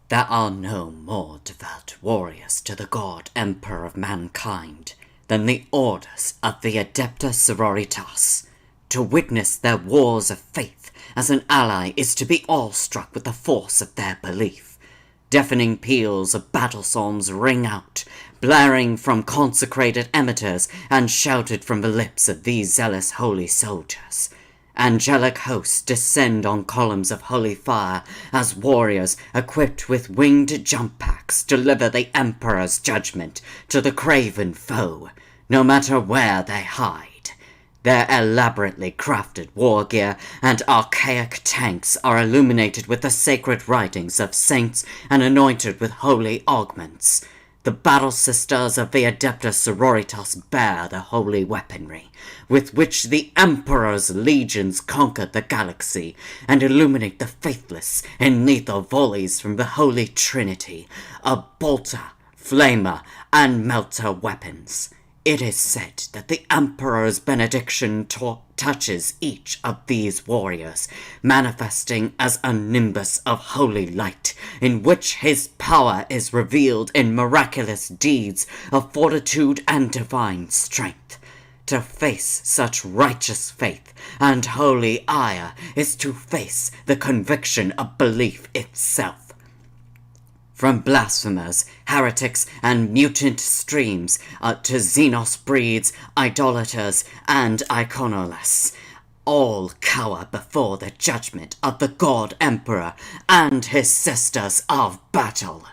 There are no more devout warriors to the God Emperor of mankind than the orders of the Adepta Sororitas. To witness their wars of faith as an ally is to be awestruck with the force of their belief. Deafening peals of battle psalms ring out, blaring from consecrated emitters and shouted from the lips of these zealous holy soldiers. Angelic hosts descend on columns of holy fire as warriors equipped with winged jump packs deliver the Emperor's judgment to the craven foe, no matter where they hide. Their elaborately crafted war gear and archaic tanks are illuminated with the sacred writings of saints and anointed with holy augments. The battle sisters of the Adepta Sororitas bear the holy weaponry, with which the Emperor's legions conquered the galaxy, and illuminate the faithless in lethal volleys from the Holy Trinity of bolter, flamer, and melter weapons. It is said that the Emperor's benediction touches each of these warriors, manifesting as a nimbus of holy light, in which his power is revealed in miraculous deeds of fortitude and divine strength. To face such righteous faith and holy ire is to face the conviction of belief itself. From blasphemers, heretics, and mutant streams to xenos breeds, idolaters, and iconoless, all cower before the judgment of the God Emperor and his sisters of battle.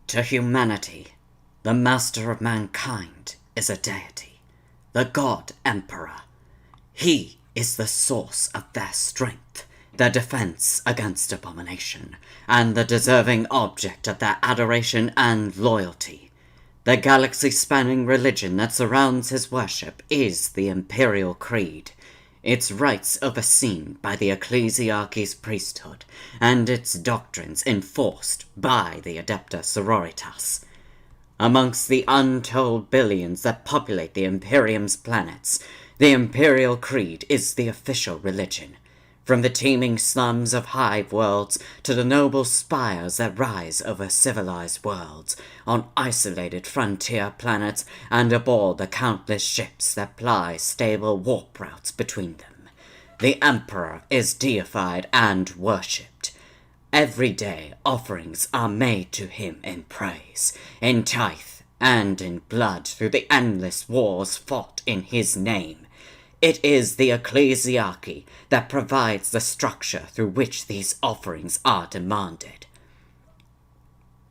To humanity, the master of mankind is a deity, the God Emperor. He is the source of their strength, their defense against abomination, and the deserving object of their adoration and loyalty. The galaxy-spanning religion that surrounds his worship is the Imperial Creed, its rites overseen by the Ecclesiarchy's priesthood, and its doctrines enforced by the Adepta Sororitas. Amongst the untold billions that populate the Imperium's planets, the Imperial Creed is the official religion. From the teeming slums of hive worlds to the noble spires that rise over civilized worlds, on isolated frontier planets and aboard the countless ships that ply stable warp routes between them, the Emperor is deified and worshipped. Every day offerings are made to him in praise, in tithe, and in blood through the endless wars fought in his name. It is the Ecclesiarchy that provides the structure through which these offerings are demanded.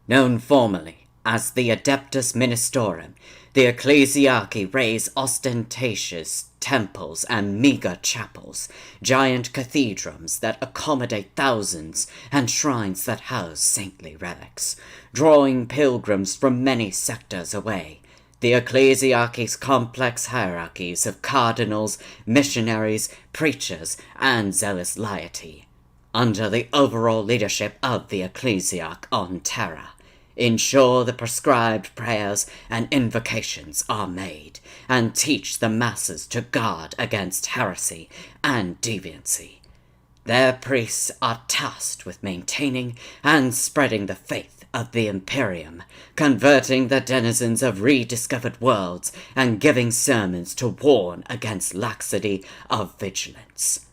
Known formally as the Adeptus Ministorum, the Ecclesiarchy raise ostentatious temples and meager chapels, giant cathedrals that accommodate thousands, and shrines that house saintly relics, drawing pilgrims from many sectors away. The Ecclesiarchy's complex hierarchies of cardinals, missionaries, preachers, and zealous laity, under the overall leadership of the Ecclesiarch on Terra, ensure the prescribed prayers and invocations are made, and teach the masses to guard against heresy and deviancy. Their priests are tasked with maintaining and spreading the faith of the Imperium, converting the denizens of rediscovered worlds, and giving sermons to warn against laxity of vigilance.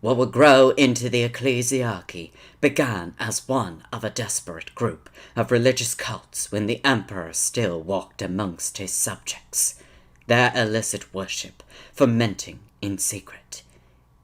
What would grow into the Ecclesiarchy began as one of a desperate group of religious cults when the Emperor still walked amongst his subjects, their illicit worship fermenting in secret.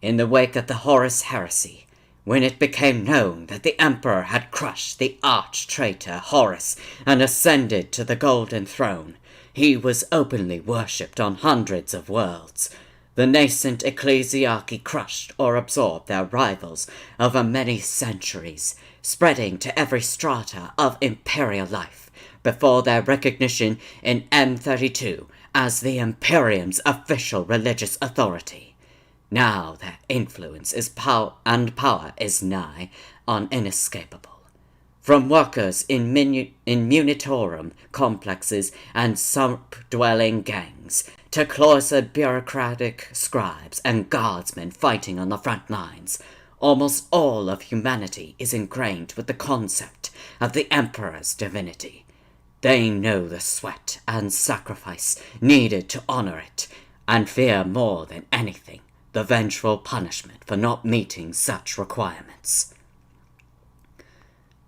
In the wake of the Horus heresy, when it became known that the Emperor had crushed the arch-traitor Horus and ascended to the Golden Throne, he was openly worshipped on hundreds of worlds. The nascent Ecclesiarchy crushed or absorbed their rivals over many centuries, spreading to every strata of imperial life, before their recognition in M32 as the Imperium's official religious authority. Now their influence is power is nigh on inescapable. From workers in munitorum complexes and sump-dwelling gangs, to cloistered bureaucratic scribes and guardsmen fighting on the front lines, almost all of humanity is ingrained with the concept of the Emperor's divinity. They know the sweat and sacrifice needed to honor it, and fear more than anything the vengeful punishment for not meeting such requirements.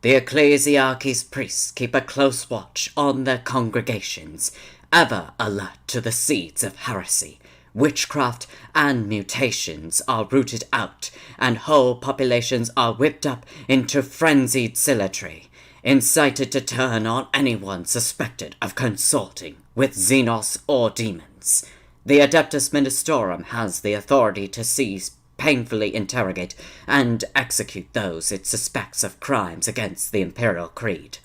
The Ecclesiarchies priests keep a close watch on their congregations, ever alert to the seeds of heresy. Witchcraft and mutations are rooted out, and whole populations are whipped up into frenzied zealotry, incited to turn on anyone suspected of consorting with xenos or demons. The Adeptus Ministorum has the authority to seize, painfully interrogate, and execute those it suspects of crimes against the Imperial Creed,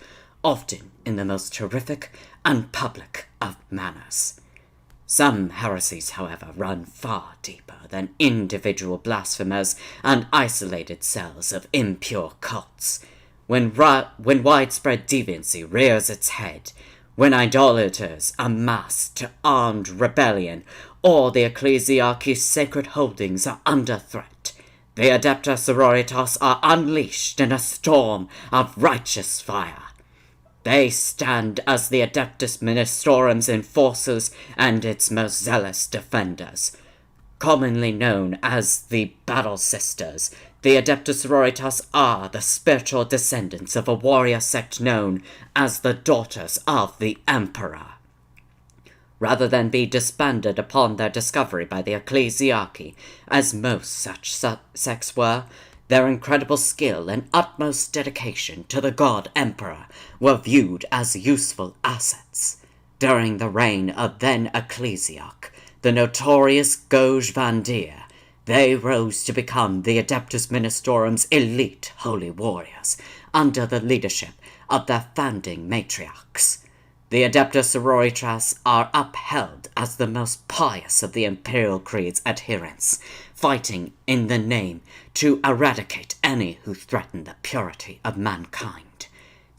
often in the most horrific and public of manners. Some heresies, however, run far deeper than individual blasphemers and isolated cells of impure cults. When widespread deviancy rears its head, when idolaters amass to armed rebellion, or the Ecclesiarchy's sacred holdings are under threat, the Adepta Sororitas are unleashed in a storm of righteous fire. They stand as the Adeptus Ministorum's enforcers and its most zealous defenders. Commonly known as the Battle Sisters, the Adepta Sororitas are the spiritual descendants of a warrior sect known as the Daughters of the Emperor. Rather than be disbanded upon their discovery by the Ecclesiarchy, as most such sects were, their incredible skill and utmost dedication to the God Emperor were viewed as useful assets. During the reign of then Ecclesiarch, the notorious Goj Van Deer, they rose to become the Adeptus Ministorum's elite holy warriors, under the leadership of their founding matriarchs. The Adepta Sororitas are upheld as the most pious of the Imperial Creed's adherents, fighting in the name to eradicate any who threaten the purity of mankind.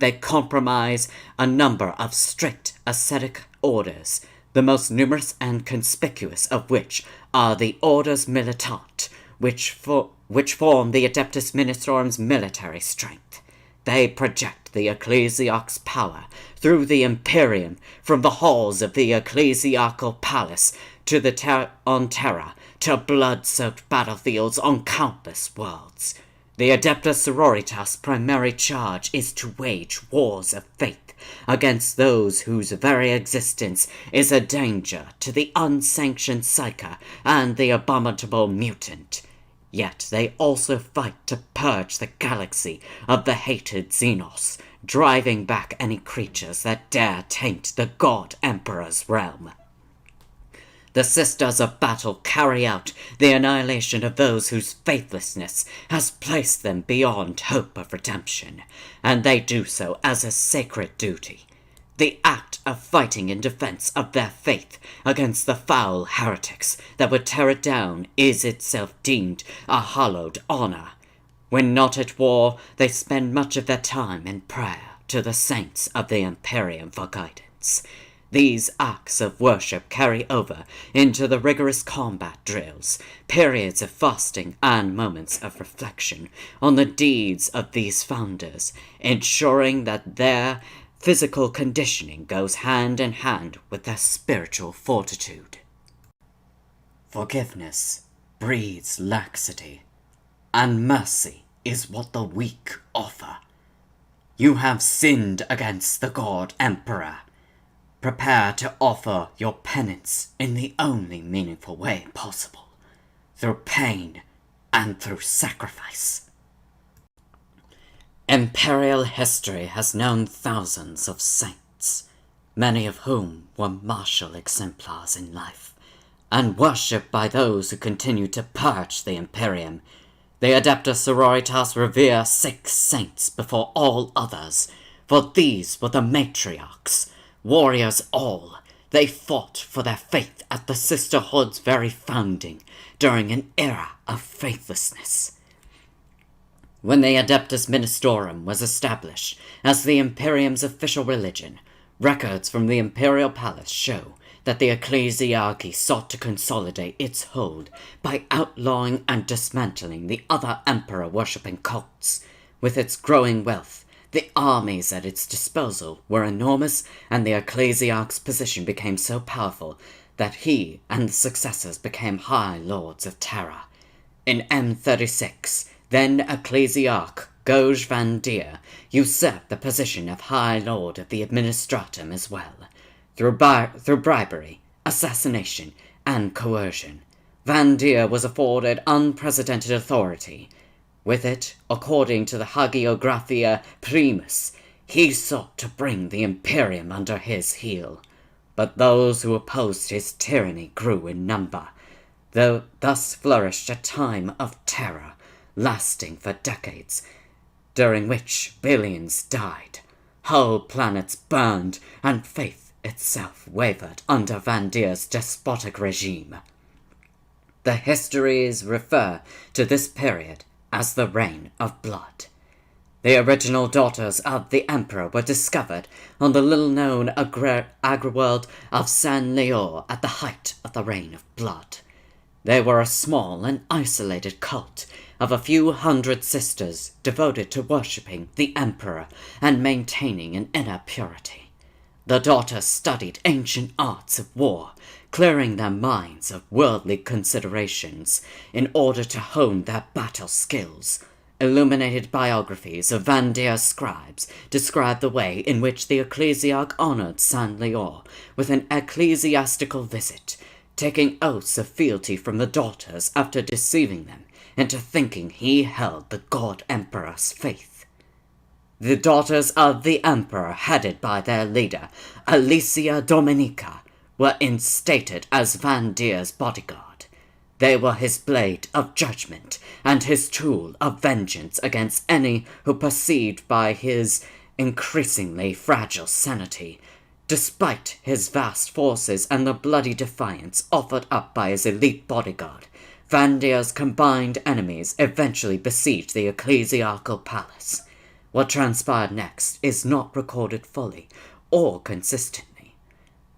They comprise a number of strict ascetic orders, the most numerous and conspicuous of which are the Orders Militant, which form the Adeptus Ministorum's military strength. They project the Ecclesiarch's power through the Imperium from the halls of the Ecclesiarchal Palace to the Terra to blood-soaked battlefields on countless worlds. The Adepta Sororitas' primary charge is to wage wars of faith against those whose very existence is a danger to the unsanctioned psyker and the abominable mutant. Yet they also fight to purge the galaxy of the hated xenos, driving back any creatures that dare taint the God Emperor's realm. The Sisters of Battle carry out the annihilation of those whose faithlessness has placed them beyond hope of redemption, and they do so as a sacred duty. The act of fighting in defense of their faith against the foul heretics that would tear it down is itself deemed a hallowed honor. When not at war, they spend much of their time in prayer to the saints of the Imperium for guidance. These acts of worship carry over into the rigorous combat drills, periods of fasting, and moments of reflection on the deeds of these founders, ensuring that their physical conditioning goes hand in hand with their spiritual fortitude. Forgiveness breeds laxity, and mercy is what the weak offer. You have sinned against the God Emperor. Prepare to offer your penance in the only meaningful way possible, through pain and through sacrifice. Imperial history has known thousands of saints, many of whom were martial exemplars in life, and worshipped by those who continue to purge the Imperium. The Adepta Sororitas revere 6 saints before all others, for these were the matriarchs, warriors all. They fought for their faith at the sisterhood's very founding during an era of faithlessness. When the Adeptus Ministorum was established as the Imperium's official religion, records from the Imperial Palace show that the Ecclesiarchy sought to consolidate its hold by outlawing and dismantling the other emperor-worshipping cults. With its growing wealth, the armies at its disposal were enormous, and the Ecclesiarch's position became so powerful that he and the successors became High Lords of Terra. In M36, then Ecclesiarch Goj Van Deer usurped the position of High Lord of the Administratum as well. Through bribery, assassination, and coercion, Van Deer was afforded unprecedented authority. With it, according to the Hagiographia Primus, he sought to bring the Imperium under his heel. But those who opposed his tyranny grew in number. Thus flourished a time of terror, lasting for decades, during which billions died, whole planets burned, and faith itself wavered under Van Deer's despotic regime. The histories refer to this period as the Reign of Blood. The original daughters of the Emperor were discovered on the little-known agri-world of San Leor at the height of the Reign of Blood. They were a small and isolated cult of a few hundred sisters devoted to worshipping the Emperor and maintaining an inner purity. The daughters studied ancient arts of war, clearing their minds of worldly considerations in order to hone their battle skills. Illuminated biographies of Van Deer's scribes describe the way in which the Ecclesiarch honored San Leor with an ecclesiastical visit, taking oaths of fealty from the daughters after deceiving them into thinking he held the God Emperor's faith. The daughters of the Emperor, headed by their leader, Alicia Dominica, were instated as Van Deer's bodyguard. They were his blade of judgment and his tool of vengeance against any who perceived by his increasingly fragile sanity. Despite his vast forces and the bloody defiance offered up by his elite bodyguard, Van Deer's combined enemies eventually besieged the ecclesiarchal palace. What transpired next is not recorded fully or consistently.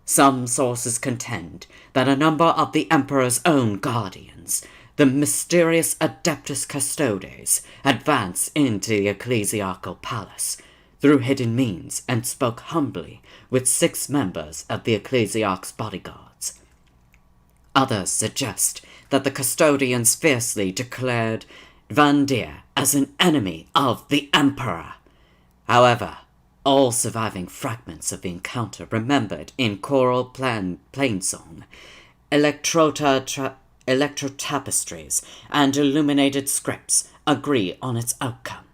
Some sources contend that a number of the Emperor's own guardians, the mysterious Adeptus Custodes, advanced into the ecclesiarchal palace through hidden means and spoke humbly with 6 members of the Ecclesiarch's bodyguards. Others suggest that the custodians fiercely declared Van Deer as an enemy of the Emperor. However, all surviving fragments of the encounter remembered in choral plainsong, electro-tapestries, and illuminated scripts agree on its outcome.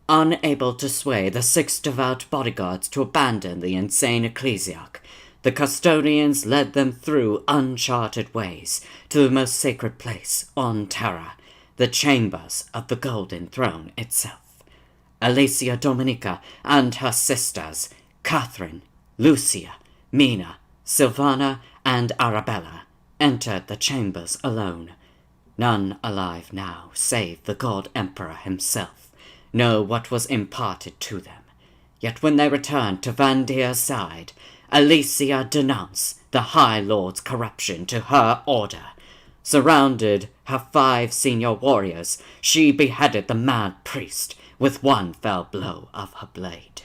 Unable to sway the 6 devout bodyguards to abandon the insane ecclesiarch, the custodians led them through uncharted ways to the most sacred place on Terra, the chambers of the Golden Throne itself. Alicia Dominica and her sisters, Catherine, Lucia, Mina, Silvana, and Arabella, entered the chambers alone. None alive now, save the God Emperor himself, know what was imparted to them. Yet when they returned to Van Deer's side, Alicia denounced the High Lord's corruption to her order. Surrounded her 5 senior warriors, she beheaded the mad priest with one fell blow of her blade.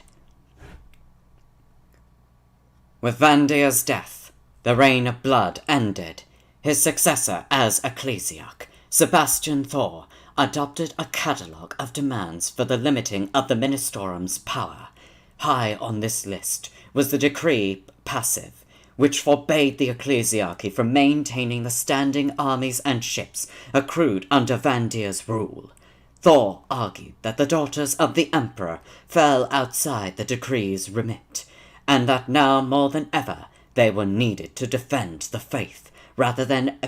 With Van Deer's death, the Reign of Blood ended. His successor as Ecclesiarch, Sebastian Thor, adopted a catalogue of demands for the limiting of the Ministerum's power. High on this list was the decree passive, which forbade the Ecclesiarchy from maintaining the standing armies and ships accrued under Van Deer's rule. Thor argued that the daughters of the Emperor fell outside the decree's remit, and that now more than ever they were needed to defend the faith rather than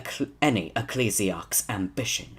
any ecclesiarch's ambition.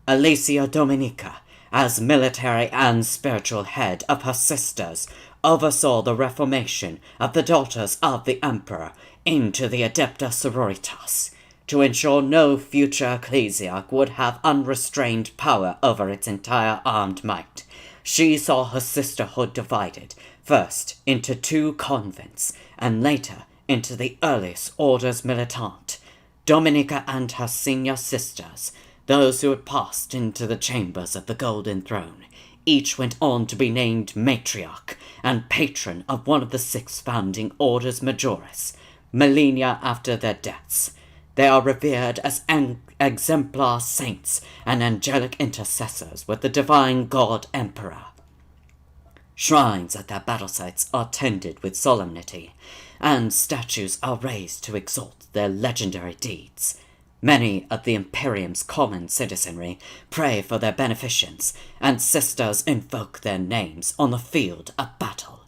Alicia Dominica, as military and spiritual head of her sisters, oversaw the reformation of the daughters of the Emperor into the Adepta Sororitas, to ensure no future ecclesiarch would have unrestrained power over its entire armed might. She saw her sisterhood divided, first into 2 convents, and later into the earliest orders militant, Dominica and her senior sisters, those who had passed into the chambers of the Golden Throne, each went on to be named matriarch and patron of one of the 6 founding orders majoris, millennia after their deaths. They are revered as exemplar saints and angelic intercessors with the divine God Emperor. Shrines at their battle sites are tended with solemnity, and statues are raised to exalt their legendary deeds. Many of the Imperium's common citizenry pray for their beneficence, and sisters invoke their names on the field of battle.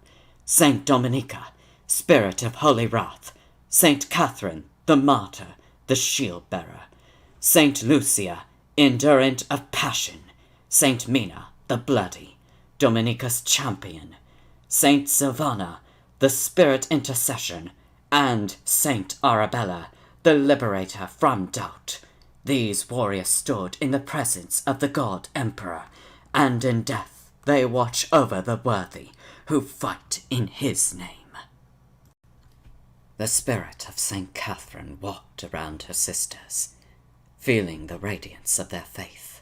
Saint Dominica, spirit of holy wrath. Saint Catherine, the martyr, the shield-bearer. Saint Lucia, endurant of passion. Saint Mina, the bloody, Dominica's champion. Saint Silvana, the spirit intercession, and Saint Arabella, the liberator from doubt. These warriors stood in the presence of the God Emperor, and in death they watch over the worthy who fight in his name. The spirit of Saint Catherine walked around her sisters, feeling the radiance of their faith.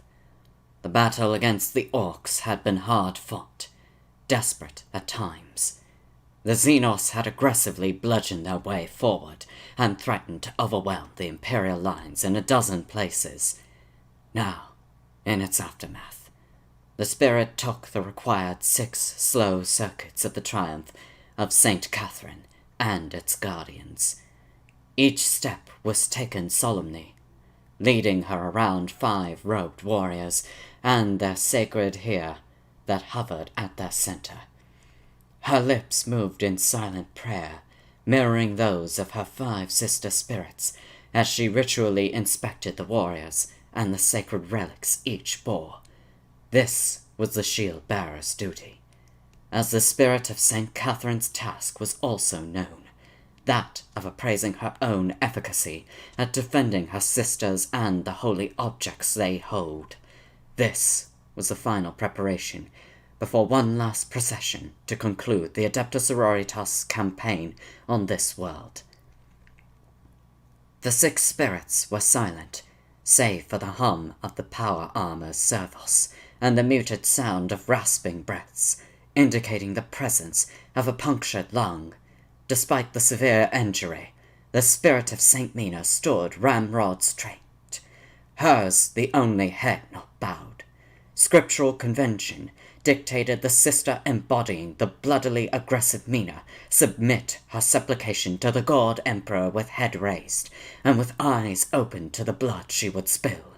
The battle against the orcs had been hard fought, desperate at times. The xenos had aggressively bludgeoned their way forward and threatened to overwhelm the Imperial lines in a dozen places. Now, in its aftermath, the spirit took the required 6 slow circuits of the triumph of Saint Catherine and its guardians. Each step was taken solemnly, leading her around 5 robed warriors and their sacred heir that hovered at their center. Her lips moved in silent prayer, mirroring those of her 5 sister spirits, as she ritually inspected the warriors and the sacred relics each bore. This was the shield-bearer's duty, as the spirit of St. Catherine's task was also known, that of appraising her own efficacy at defending her sisters and the holy objects they hold. This was the final preparation before one last procession to conclude the Adepta Sororitas campaign on this world. The 6 spirits were silent, save for the hum of the power armor's servos and the muted sound of rasping breaths, indicating the presence of a punctured lung. Despite the severe injury, the spirit of Saint Mina stood ramrod straight, hers the only head not bowed. Scriptural convention dictated the sister embodying the bloodily aggressive Mina submit her supplication to the God Emperor with head raised, and with eyes open to the blood she would spill.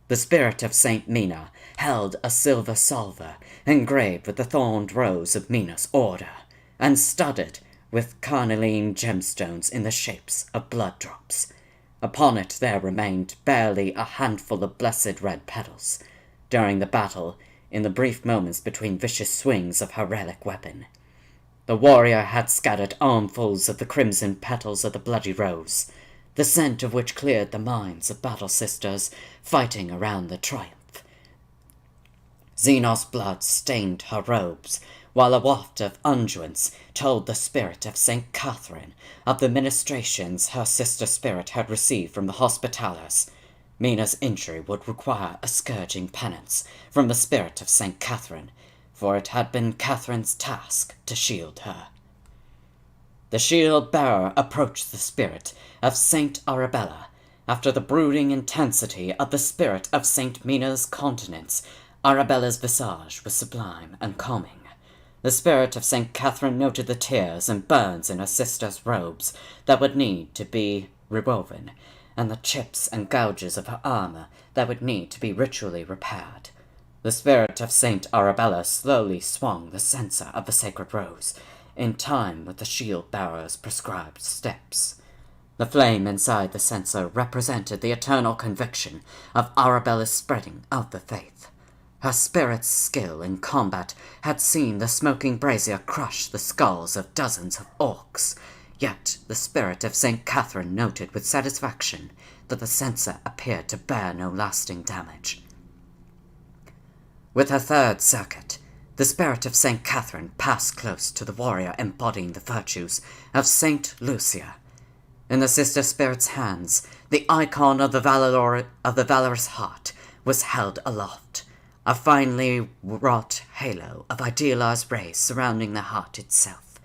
The spirit of Saint Mina held a silver salver engraved with the thorned rose of Mina's order, and studded with carnelian gemstones in the shapes of blood drops. Upon it there remained barely a handful of blessed red petals. During the battle, in the brief moments between vicious swings of her relic weapon, the warrior had scattered armfuls of the crimson petals of the bloody rose, the scent of which cleared the minds of battle sisters fighting around the triumph. Xenos blood stained her robes, while a waft of unguents told the spirit of St. Catherine of the ministrations her sister spirit had received from the Hospitallers. Mina's injury would require a scourging penance from the spirit of St. Catherine, for it had been Catherine's task to shield her. The shield-bearer approached the spirit of St. Arabella. After the brooding intensity of the spirit of St. Mina's countenance, Arabella's visage was sublime and calming. The spirit of St. Catherine noted the tears and burns in her sister's robes that would need to be rewoven, and the chips and gouges of her armor that would need to be ritually repaired. The spirit of Saint Arabella slowly swung the censer of the sacred rose, in time with the shield-bearer's prescribed steps. The flame inside the censer represented the eternal conviction of Arabella's spreading of the faith. Her spirit's skill in combat had seen the smoking brazier crush the skulls of dozens of orcs, yet the spirit of St. Catherine noted with satisfaction that the censer appeared to bear no lasting damage. With her 3rd circuit, The spirit of Saint Catherine passed close to the warrior embodying the virtues of Saint Lucia. In the sister spirit's hands, the icon of the valorous heart was held aloft, a finely wrought halo of idealized rays surrounding the heart itself.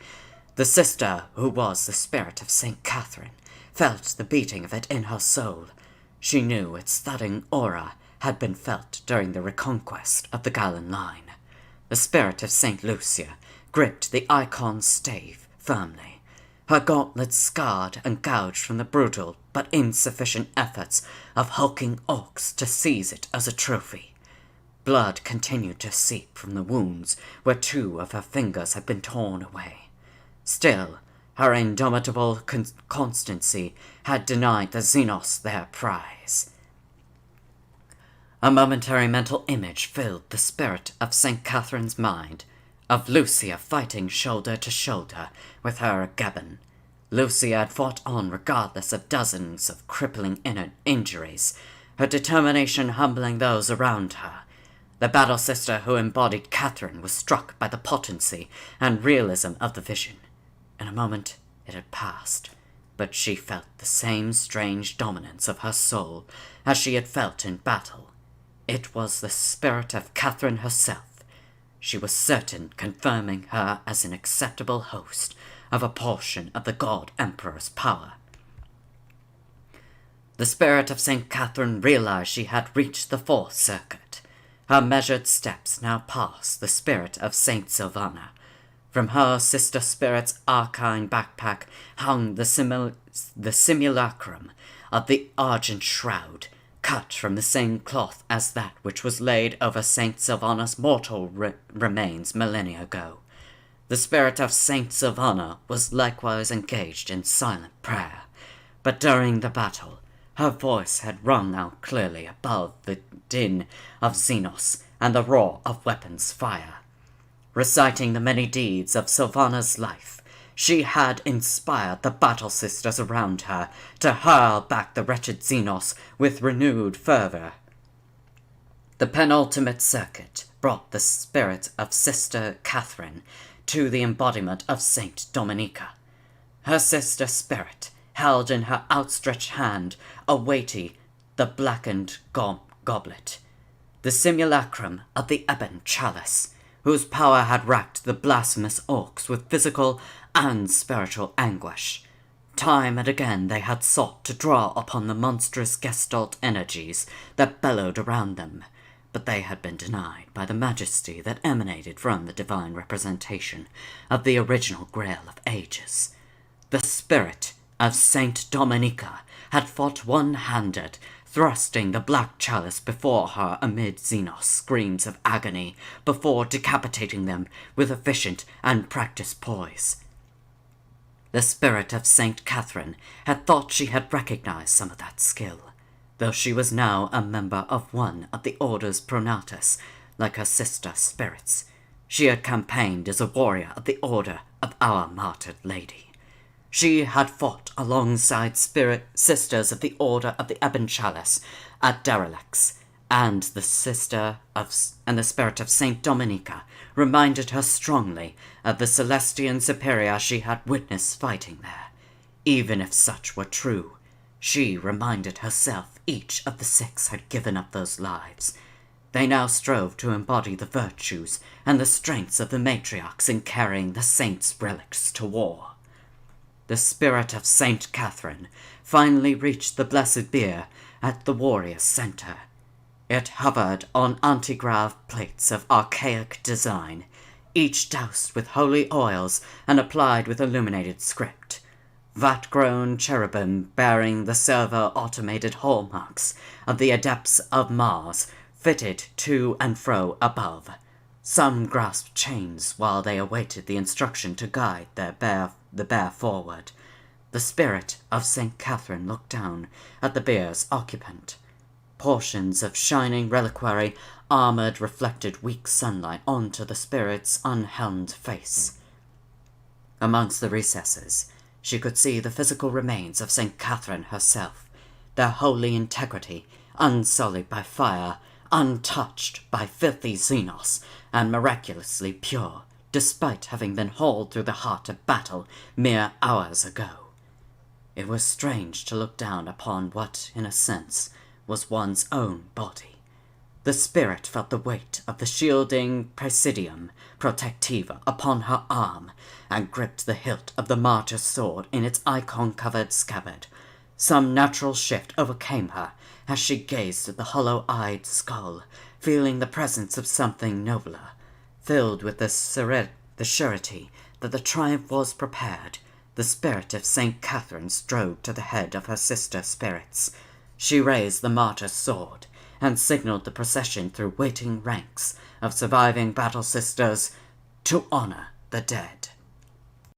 The sister, who was the spirit of Saint Catherine, felt the beating of it in her soul. She knew its thudding aura had been felt during the reconquest of the Gallan line. The spirit of Saint Lucia gripped the icon's stave firmly, her gauntlets scarred and gouged from the brutal but insufficient efforts of hulking orcs to seize it as a trophy. Blood continued to seep from the wounds where 2 of her fingers had been torn away. Still, her indomitable constancy had denied the xenos their prize. A momentary mental image filled the spirit of St. Catherine's mind, of Lucia fighting shoulder to shoulder with her Gaben. Lucia had fought on regardless of dozens of crippling injuries, her determination humbling those around her. The battle sister who embodied Catherine was struck by the potency and realism of the vision. In a moment it had passed, but she felt the same strange dominance of her soul as she had felt in battle. It was the spirit of Catherine herself. She was certain, confirming her as an acceptable host of a portion of the God Emperor's power. The spirit of St. Catherine realized she had reached the 4th circuit. Her measured steps now passed the spirit of St. Silvana. From her sister spirit's arcane backpack hung the simulacrum of the Argent Shroud, cut from the same cloth as that which was laid over Saint Silvana's mortal remains millennia ago. The spirit of Saint Silvana was likewise engaged in silent prayer, but during the battle, her voice had rung out clearly above the din of xenos and the roar of weapons fire. Reciting the many deeds of Silvana's life, she had inspired the battle sisters around her to hurl back the wretched xenos with renewed fervor. The penultimate circuit brought the spirit of Sister Catherine to the embodiment of Saint Dominica. Her sister spirit held in her outstretched hand a weighty, the blackened goblet, the simulacrum of the ebon chalice, whose power had racked the blasphemous orcs with physical and spiritual anguish. Time and again they had sought to draw upon the monstrous gestalt energies that bellowed around them, but they had been denied by the majesty that emanated from the divine representation of the original Grail of Ages. The spirit of Saint Dominica had fought one-handed, thrusting the black chalice before her amid xenos screams of agony before decapitating them with efficient and practiced poise. The spirit of Saint Catherine had thought she had recognized some of that skill, though she was now a member of one of the orders pronatus, like her sister spirits. She had campaigned as a warrior of the Order of Our Martyred Lady. She had fought alongside sisters of the Order of the Ebon Chalice at Derelix, and the spirit of Saint Dominica reminded her strongly of the Celestian superior she had witnessed fighting there. Even if such were true, she reminded herself each of the 6 had given up those lives. They now strove to embody the virtues and the strengths of the matriarchs in carrying the saints' relics to war. The spirit of Saint Catherine finally reached the blessed bier at the warrior's center. It hovered on antigrav plates of archaic design, each doused with holy oils and applied with illuminated script. Vat-grown cherubim bearing the servo-automated hallmarks of the adepts of Mars fitted to and fro above. Some grasped chains while they awaited the instruction to guide the bear forward. The spirit of St. Catherine looked down at the bier's occupant. Portions of shining reliquary armored reflected weak sunlight onto the spirit's unhelmed face. Amongst the recesses, she could see the physical remains of St. Catherine herself, their holy integrity unsullied by fire untouched by filthy xenos, and miraculously pure, despite having been hauled through the heart of battle mere hours ago. It was strange to look down upon what, in a sense, was one's own body. The spirit felt the weight of the shielding Praesidium Protectiva upon her arm, and gripped the hilt of the martyr's sword in its icon-covered scabbard. Some natural shift overcame her as she gazed at the hollow-eyed skull, feeling the presence of something nobler. Filled with the surety that the triumph was prepared, the spirit of St. Catherine strode to the head of her sister spirits. She raised the martyr's sword, and signaled the procession through waiting ranks of surviving battle sisters to honor the dead.